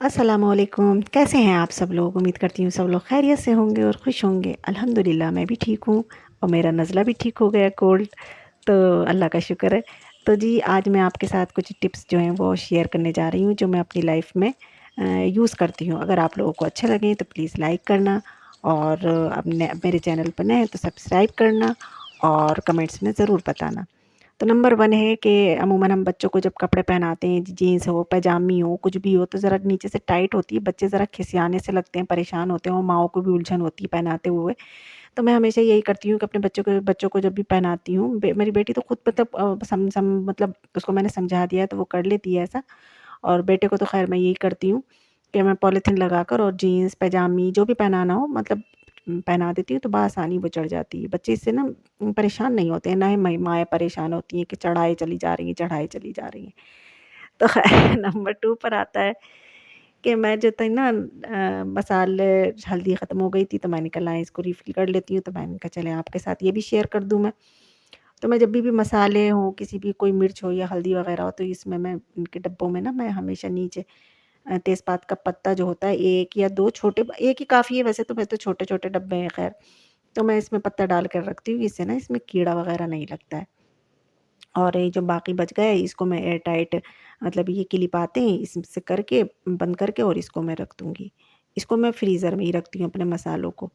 अस्सलामुअलैकुम। कैसे हैं आप सब लोग? उम्मीद करती हूँ सब लोग खैरियत से होंगे और खुश होंगे। अल्हम्दुलिल्लाह मैं भी ठीक हूँ और मेरा नज़ला भी ठीक हो गया कोल्ड, तो अल्लाह का शुक्र है। तो जी आज मैं आपके साथ कुछ टिप्स जो हैं वो शेयर करने जा रही हूँ जो मैं अपनी लाइफ में यूज़ करती हूँ। अगर आप लोगों को अच्छे लगें तो प्लीज़ लाइक करना और अपने मेरे चैनल पर नए हैं तो सब्सक्राइब करना और कमेंट्स में ज़रूर बताना। तो नंबर 1 है कि अमूमन हम बच्चों को जब कपड़े पहनाते हैं, जीन्स हो, पैजामी हो, कुछ भी हो, तो ज़रा नीचे से टाइट होती है, बच्चे ज़रा खिसियाने से लगते हैं, परेशान होते हैं और माँओं को भी उलझन होती है पहनाते हुए। तो मैं हमेशा यही करती हूँ कि अपने बच्चों को जब भी पहनाती हूँ, मेरी बेटी तो खुद मतलब सम सम मतलब उसको मैंने समझा दिया है तो वो कर लेती है ऐसा, और बेटे को तो ख़ैर मैं यही करती हूँ कि मैं पॉलीथीन लगाकर और जीन्स, पैजामी जो भी पहनाना हो मतलब पहना देती हूँ तो बआसानी वो चढ़ जाती है। बच्चे इससे ना परेशान नहीं होते हैं, ना ही माएँ परेशान होती हैं कि चढ़ाए चली जा रही हैं, चढ़ाए चली जा रही हैं। तो ख़ैर नंबर 2 पर आता है कि मैं जो थी ना मसाले हल्दी ख़त्म हो गई थी तो मैंने कहा लाएँ इसको रिफ़िल कर लेती हूँ, तो मैंने कहा चलें आपके साथ ये भी शेयर कर दूँ मैं। तो मैं जब भी मसाले हों, किसी भी कोई मिर्च हो या हल्दी वग़ैरह हो तो इसमें मैं इनके डिब्बों में ना मैं हमेशा नीचे तेज़पात का पत्ता जो होता है 1 या 2 छोटे, 1 ही काफ़ी है वैसे तो, मैं तो छोटे-छोटे डब्बे हैं ख़ैर। तो मैं इसमें पत्ता डाल कर रखती हूँ, इससे ना इसमें कीड़ा वग़ैरह नहीं लगता है। और ये जो बाकी बच गए इसको मैं एयर टाइट मतलब ये क्लिप आते हैं इससे करके बंद करके और इसको मैं रख दूँगी। इसको मैं फ्रीज़र में ही रखती हूँ अपने मसालों को।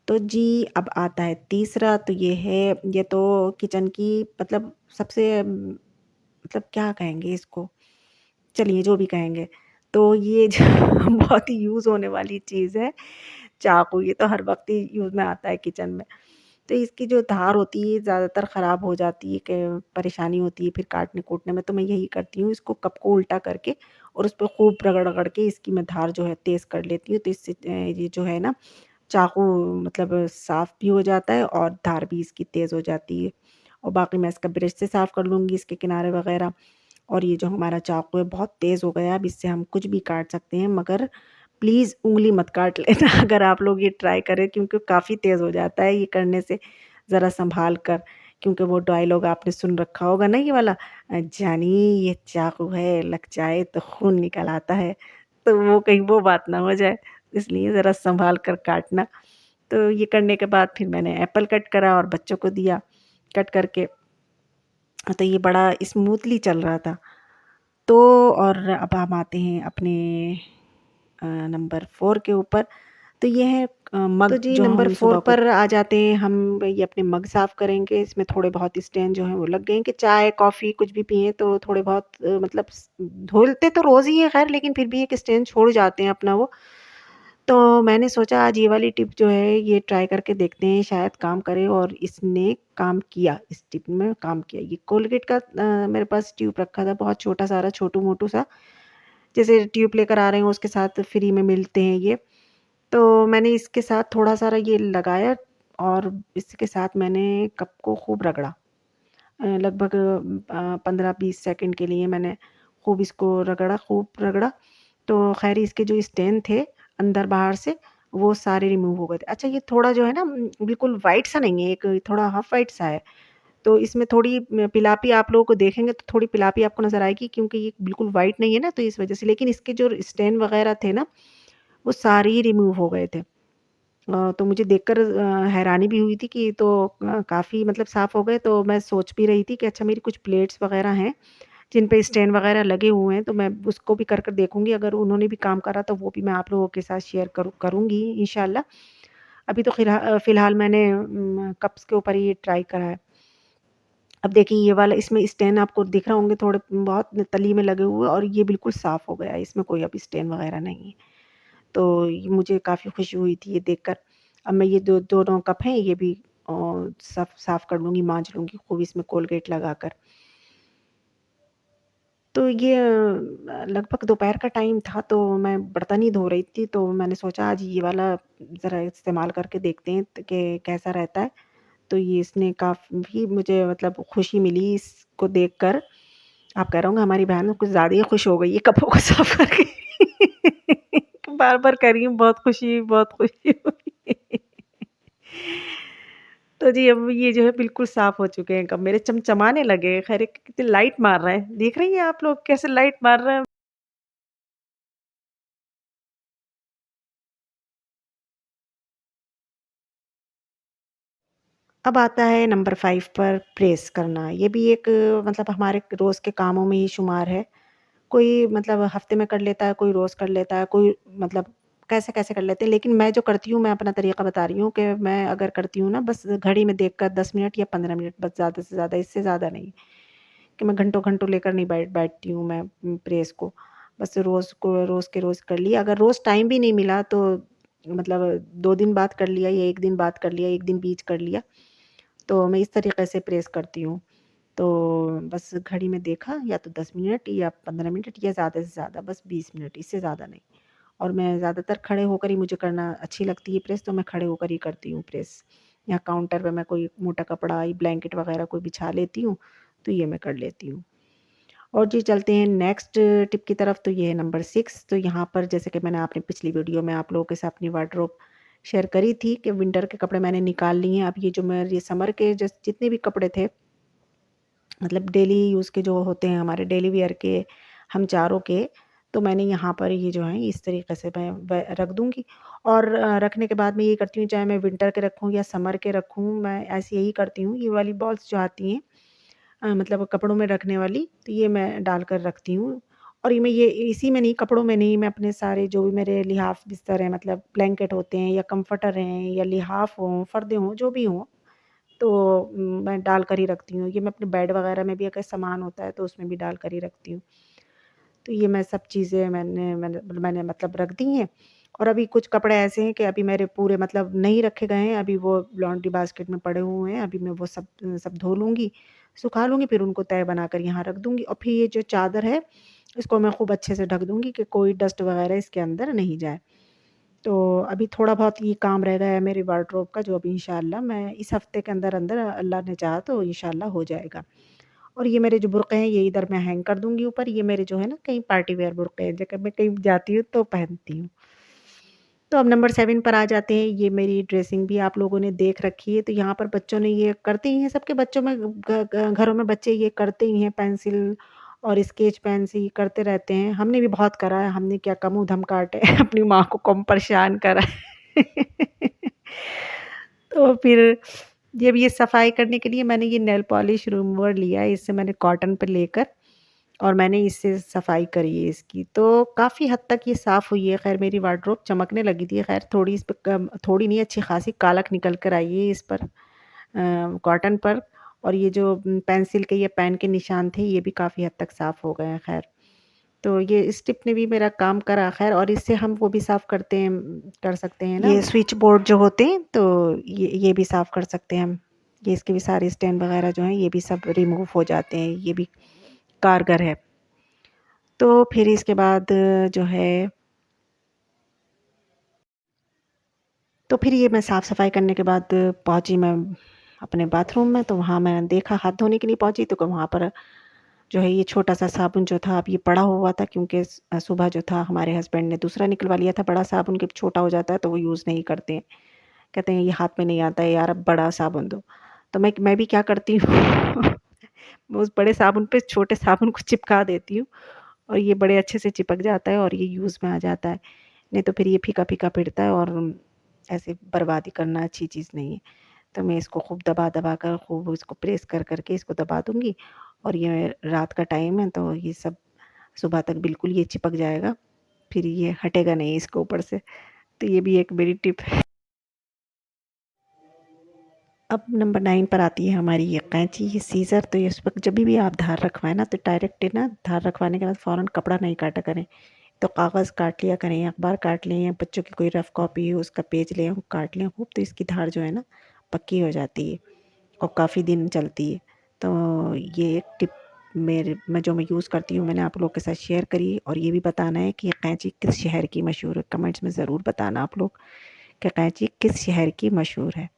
तो जी अब आता है तीसरा, तो ये है, ये तो किचन की मतलब सबसे मतलब क्या कहेंगे इसको? चलिए जो भी कहेंगे। तो ये जो बहुत ही यूज़ होने वाली चीज़ है, चाकू। ये तो हर वक़्त ही यूज़ में आता है किचन में। तो इसकी जो धार होती है ज़्यादातर ख़राब हो जाती है, कि परेशानी होती है फिर काटने-कूटने में, तो मैं यही करती हूँ इसको कप को उल्टा करके और उस पे खूब रगड़-रगड़ के इसकी मैं धार जो है तेज़ कर लेती हूँ। तो इससे ये जो है ना चाकू मतलब साफ़ भी हो जाता है और धार भी इसकी तेज़ हो जाती है। और बाकी मैं इसका ब्रश से साफ़ कर लूँगी इसके किनारे वग़ैरह। और ये जो हमारा चाकू है बहुत तेज़ हो गया है, अब इससे हम कुछ भी काट सकते हैं, मगर प्लीज़ उँगली मत काट लेना अगर आप लोग ये ट्राई करें, क्योंकि काफ़ी तेज़ हो जाता है ये करने से, ज़रा सँभाल कर। क्योंकि वो डायलॉग आपने सुन रखा होगा ना ये वाला, जानी ये चाकू है लग जाए तो खून निकल आता है। तो वो कहीं वो बात ना हो जाए, इसलिए ज़रा सँभाल कर काटना। तो ये करने के बाद फिर मैंने एप्पल कट करा और बच्चों को दिया कट करके। तो ये बड़ा स्मूथली चल रहा था। तो और अब हम आते हैं अपने नंबर 4 के ऊपर। तो ये है तो मग जी जो नंबर हम 4 सुबह को पर आ जाते हैं हम। ये अपने मग साफ़ करेंगे, इसमें थोड़े बहुत स्टेन जो हैं वो लग गए हैं, कि चाय, कॉफ़ी कुछ भी पिएँ तो थोड़े बहुत मतलब धुलते तो रोज़ ही हैं ख़ैर, लेकिन फिर भी एक स्टेन छोड़ जाते हैं अपना वो। तो मैंने सोचा आज ये वाली टिप जो है ये ट्राई करके देखते हैं, शायद काम करे, और इसने काम किया, इस टिप में काम किया। ये कोलगेट का मेरे पास ट्यूब रखा था बहुत छोटा-सा, छोटू-मोटू सा, जैसे ट्यूब लेकर आ रहे हैं उसके साथ फ्री में मिलते हैं ये। तो मैंने इसके साथ थोड़ा-सा ये लगाया और इसके साथ मैंने कप को खूब रगड़ा। लगभग 15-20 सेकंड के लिए मैंने खूब इसको रगड़ा, खूब रगड़ा। तो ख़ैर इसके जो स्टेन थे अंदर-बाहर से वो सारे रिमूव हो गए थे। अच्छा ये थोड़ा जो है ना बिल्कुल व्हाइट सा नहीं है, एक थोड़ा हाफ़ व्हाइट सा है। तो इसमें थोड़ी पिलापी आप लोगों को देखेंगे तो थोड़ी पिलापी आपको नज़र आएगी, क्योंकि ये बिल्कुल व्हाइट नहीं है ना तो इस वज़ह से। लेकिन इसके जो स्टेन वग़ैरह थे ना वो सारे ही रिमूव हो गए थे। तो मुझे देखकर हैरानी भी हुई थी कि तो काफ़ी मतलब साफ़ हो गए। तो मैं सोच भी रही थी कि अच्छा मेरी कुछ प्लेट्स वग़ैरह हैं जिन पे स्टेन वग़ैरह लगे हुए हैं, तो मैं उसको भी कर देखूँगी, अगर उन्होंने भी काम करा तो वो भी मैं आप लोगों के साथ शेयर करूँगी इंशाल्लाह। अभी तो फ़िलहाल मैंने कप्स के ऊपर ही ये ट्राई करा है। अब देखिए ये वाला इसमें स्टेन आपको दिख रहे होंगे थोड़े बहुत तली में लगे हुए, और ये बिल्कुल साफ़ हो गया है, इसमें कोई अब स्टेन वग़ैरह नहीं है। तो ये मुझे काफ़ी खुशी हुई थी ये देखकर। अब मैं ये दोनों कप हैं ये भी साफ़ कर लूँगी, माँज लूँगी खूब इसमें कोलगेट लगाकर। तो ये लगभग दोपहर का टाइम था तो मैं बर्तन ही धो रही थी, तो मैंने सोचा आज ये वाला ज़रा इस्तेमाल करके देखते हैं कि कैसा रहता है। तो ये इसने काफ़ी मुझे मतलब खुशी मिली इसको देखकर। आप कह रहे होंगे हमारी बहन कुछ ज़्यादा ही खुश हो गई है कपड़ों को साफ़ करके। बार-बार कह रही हूँ बहुत खुशी हुई। तो जी अब ये जो है बिल्कुल साफ़ हो चुके हैं कप मेरे, चमचमाने लगे। ख़ैर ये कितनी लाइट मार रहा है। देख रही हैं आप लोग कैसे लाइट मार रहा है? अब आता है नंबर 5 पर प्रेस करना। ये भी एक मतलब हमारे रोज़ के कामों में ही शुमार है। कोई मतलब हफ़्ते में कर लेता है, कोई रोज़ कर लेता है, कोई मतलब कैसे-कैसे कर लेते हैं। लेकिन मैं जो करती हूँ, मैं अपना तरीका बता रही हूँ कि मैं अगर करती हूँ ना, बस घड़ी में देखकर 10 मिनट या 15 मिनट, बस ज़्यादा से ज़्यादा, इससे ज़्यादा नहीं। कि मैं घंटों-घंटों लेकर नहीं बैठती हूँ मैं प्रेस को। बस रोज़ को रोज़ के रोज़ कर लिया। अगर रोज़ टाइम भी नहीं मिला तो मतलब 2 दिन बाद कर लिया या 1 दिन बाद कर लिया, 1 दिन बीच कर लिया। तो मैं इस तरीक़े से प्रेस करती हूँ। तो बस घड़ी में देखा या तो 10 मिनट या 15 मिनट या ज़्यादा से ज़्यादा बस 20 मिनट, इससे ज़्यादा नहीं। और मैं ज़्यादातर खड़े होकर ही मुझे करना अच्छी लगती है प्रेस, तो मैं खड़े होकर ही करती हूँ प्रेस। या काउंटर पे मैं कोई मोटा कपड़ा या ब्लैंकेट वग़ैरह कोई बिछा लेती हूँ, तो ये मैं कर लेती हूँ। और जी चलते हैं नेक्स्ट टिप की तरफ, तो ये है नंबर 6। तो यहाँ पर जैसे कि मैंने अपनी पिछली वीडियो में आप लोगों के साथ अपनी वार्डरोब शेयर करी थी कि विंटर के कपड़े मैंने निकाल लिए हैं। अब ये जो मेरे समर के जितने भी कपड़े थे, मतलब डेली यूज़ के जो होते हैं हमारे डेली वियर के, हम चारों के, तो मैंने यहाँ पर ये जो है इस तरीक़े से मैं व रख दूँगी। और रखने के बाद मैं ये करती हूँ, चाहे मैं विंटर के रखूँ या समर के रखूँ, मैं ऐसे यही करती हूँ। ये वाली बॉल्स जो आती हैं मतलब कपड़ों में रखने वाली, तो ये मैं डाल कर रखती हूँ। और ये इसी में नहीं, कपड़ों में नहीं, मैं अपने सारे जो भी मेरे लिहाफ़ बिस्तर हैं, मतलब ब्लैंकेट होते हैं या कम्फ़र्टर हैं या लिहाफ़ हों, फ़र्दे हों, जो भी हों, तो मैं डाल कर ही रखती हूँ। ये मैं अपने बेड वग़ैरह में भी अगर सामान होता है तो उसमें भी डाल कर ही रखती हूँ। तो ये मैं सब चीज़ें मैंने मैंने मैंने मतलब रख दी हैं। और अभी कुछ कपड़े ऐसे हैं कि अभी मेरे पूरे मतलब नहीं रखे गए हैं, अभी वो लॉन्ड्री बास्केट में पड़े हुए हैं। अभी मैं वो सब धो लूँगी, सुखा लूँगी, फिर उनको तह बनाकर यहाँ रख दूँगी। और फिर ये जो चादर है, इसको मैं खूब अच्छे से ढक दूँगी कि कोई डस्ट वग़ैरह इसके अंदर नहीं जाए। तो अभी थोड़ा बहुत ये काम रह गया है मेरी वार्डरोब का, जो अभी इंशाअल्लाह मैं इस हफ़्ते के अंदर-अंदर, अल्लाह ने चाहा तो इंशाअल्लाह हो जाएगा। और ये मेरे जो बुर्क़े हैं, ये इधर मैं हैंग कर दूँगी ऊपर। ये मेरे जो है ना कहीं पार्टी वियर बुर्क़े हैं, जब मैं कहीं जाती हूँ तो पहनती हूँ। तो अब नंबर 7 पर आ जाते हैं। ये मेरी ड्रेसिंग भी आप लोगों ने देख रखी है। तो यहाँ पर बच्चों ने ये करते ही हैं, सबके बच्चों में घ घ घरों में बच्चे ये करते ही हैं, पेंसिल और स्केच पेन से ये करते रहते हैं। हमने भी बहुत करा है, हमने क्या कम ऊधम काटे अपनी माँ को कम परेशान करा है। तो फिर जब ये सफाई करने के लिए मैंने ये नेल पॉलिश रिमूवर लिया है, इससे मैंने कॉटन पे लेकर और मैंने इससे सफाई करी है इसकी, तो काफ़ी हद तक ये साफ़ हुई है। ख़ैर मेरी वार्डरोब चमकने लगी थी, ख़ैर थोड़ी इस पे कम, थोड़ी नहीं, अच्छी ख़ासी कालक निकल कर आई है इस पर, कॉटन पर। और ये जो पेंसिल के या पेन के निशान थे, ये भी काफ़ी हद तक साफ़ हो गए हैं ख़ैर। तो ये इस टिप ने भी मेरा काम करा ख़ैर। और इससे हम वो भी साफ़ करते हैं, कर सकते हैं ना, ये स्विच बोर्ड जो होते हैं, तो ये भी साफ़ कर सकते हैं हम। ये इसके भी सारे स्टैंड वग़ैरह जो हैं, ये भी सब रिमूव हो जाते हैं, ये भी कारगर है। तो फिर इसके बाद जो है, तो फिर ये मैं साफ़-सफ़ाई करने के बाद पहुँची मैं अपने बाथरूम में, तो वहाँ मैं देखा, हाथ धोने के लिए पहुँची तो वहाँ पर जो है ये छोटा-सा साबुन जो था, अब ये पड़ा हुआ था, क्योंकि सुबह जो था हमारे हस्बैंड ने दूसरा निकलवा लिया था बड़ा साबुन, कि छोटा हो जाता है तो वो यूज़ नहीं करते हैं। कहते हैं ये हाथ में नहीं आता है यार, अब बड़ा साबुन दो। तो मैं भी क्या करती हूँ मैं उस बड़े साबुन पे छोटे साबुन को चिपका देती हूँ और ये बड़े अच्छे से चिपक जाता है और ये यूज़ में आ जाता है। नहीं तो फिर ये फीका-फीका फिरता है और ऐसे बर्बादी करना अच्छी चीज़ नहीं है। तो मैं इसको खूब दबा-दबा कर, खूब इसको प्रेस कर के इसको दबा दूँगी। और ये रात का टाइम है तो ये सब सुबह तक बिल्कुल ये चिपक जाएगा, फिर ये हटेगा नहीं इसके ऊपर से। तो ये भी एक मेरी टिप है। अब नंबर 9 पर आती है हमारी ये कैंची, ये सीज़र। तो इस वक़्त जभी भी आप धार रखवाएँ ना, तो डायरेक्ट ना धार रखवाने के बाद फ़ौरन कपड़ा नहीं काटा करें। तो कागज़ काट लिया करें, अखबार काट लें, या बच्चों की कोई रफ़ कॉपी हो उसका पेज लें, वो काट लें खूब, तो इसकी धार जो है ना पक्की हो जाती है और काफ़ी दिन चलती है। तो ये एक टिप जो मैं यूज़ करती हूँ, मैंने आप लोगों के साथ शेयर करी है। और ये भी बताना है कि ये कैंची किस शहर की मशहूर है, कमेंट्स में ज़रूर बताना आप लोग कि कैंची किस शहर की मशहूर है।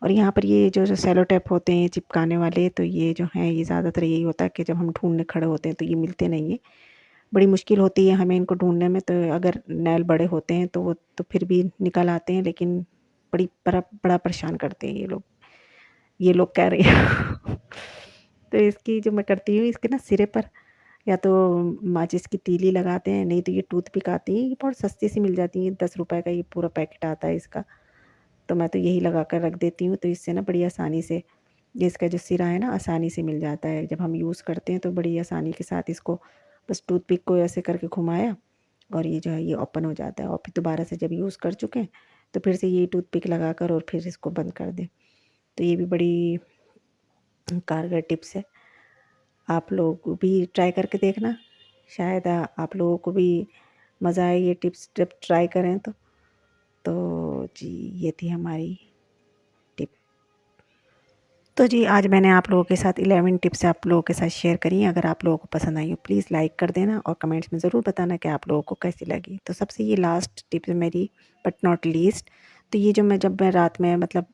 और यहाँ पर ये जो सेलो टेप होते हैं चिपकाने वाले, तो ये जो हैं ये ज़्यादातर यही होता है कि जब हम ढूँढने खड़े होते हैं तो ये मिलते नहीं हैं। बड़ी मुश्किल होती है हमें इनको ढूँढने में, तो अगर नेल बड़े होते हैं तो वो तो फिर भी निकल आते हैं, लेकिन बड़ा परेशान करते हैं ये लोग कह रही हैं। तो इसकी जो मैं करती हूँ, इसके ना सिरे पर या तो माचिस की तीली लगाते हैं, नहीं तो ये टूथपिक आती है, ये बहुत सस्ती सी मिल जाती है, ₹10 का ये पूरा पैकेट आता है इसका। तो मैं तो यही लगा कर रख देती हूँ, तो इससे ना बड़ी आसानी से ये इसका जो सिरा है ना आसानी से मिल जाता है। जब हम यूज़ करते हैं तो बड़ी आसानी के साथ इसको बस टूथपिक को ऐसे करके घुमाया और ये जो है ये ओपन हो जाता है। और फिर दोबारा से जब यूज़ कर चुके हैं तो फिर से ये टूथपिक लगाकर और फिर इसको बंद कर दें। तो ये भी बड़ी कारगर टिप्स है। आप लोग भी ट्राई करके देखना, शायद आप लोगों को भी मज़ा आए ये टिप्स जब ट्राई करें तो। जी ये थी हमारी टिप। तो जी आज मैंने आप लोगों के साथ 11 टिप्स आप लोगों के साथ शेयर करी हैं। अगर आप लोगों को पसंद आई हो प्लीज़ लाइक कर देना और कमेंट्स में ज़रूर बताना कि आप लोगों को कैसी लगी। तो सबसे ये लास्ट टिप है मेरी बट नॉट लीस्ट, तो ये जब मैं रात में मतलब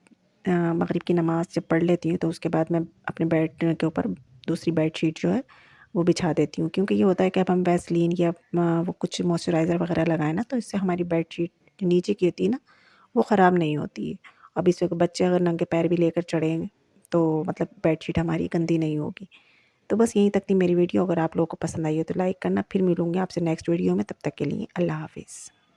मगरिब की नमाज़ जब पढ़ लेती हूँ तो उसके बाद मैं अपने बेड के ऊपर दूसरी बेडशीट जो है वो बिछा देती हूँ। क्योंकि ये होता है कि अब हम वैसलीन या वो कुछ मॉइस्चराइज़र वगैरह लगाएं ना तो इससे हमारी बेडशीट जो नीचे की होती है ना वो ख़राब नहीं होती है। अब इस वक्त बच्चे अगर नंगे पैर भी लेकर चढ़ें तो मतलब बेडशीट हमारी गंदी नहीं होगी। तो बस यहीं तक थी मेरी वीडियो। अगर आप लोगों को पसंद आई हो तो लाइक करना। फिर मिलूँगी आपसे नेक्स्ट वीडियो में, तब तक के लिए अल्लाह हाफ़िज़।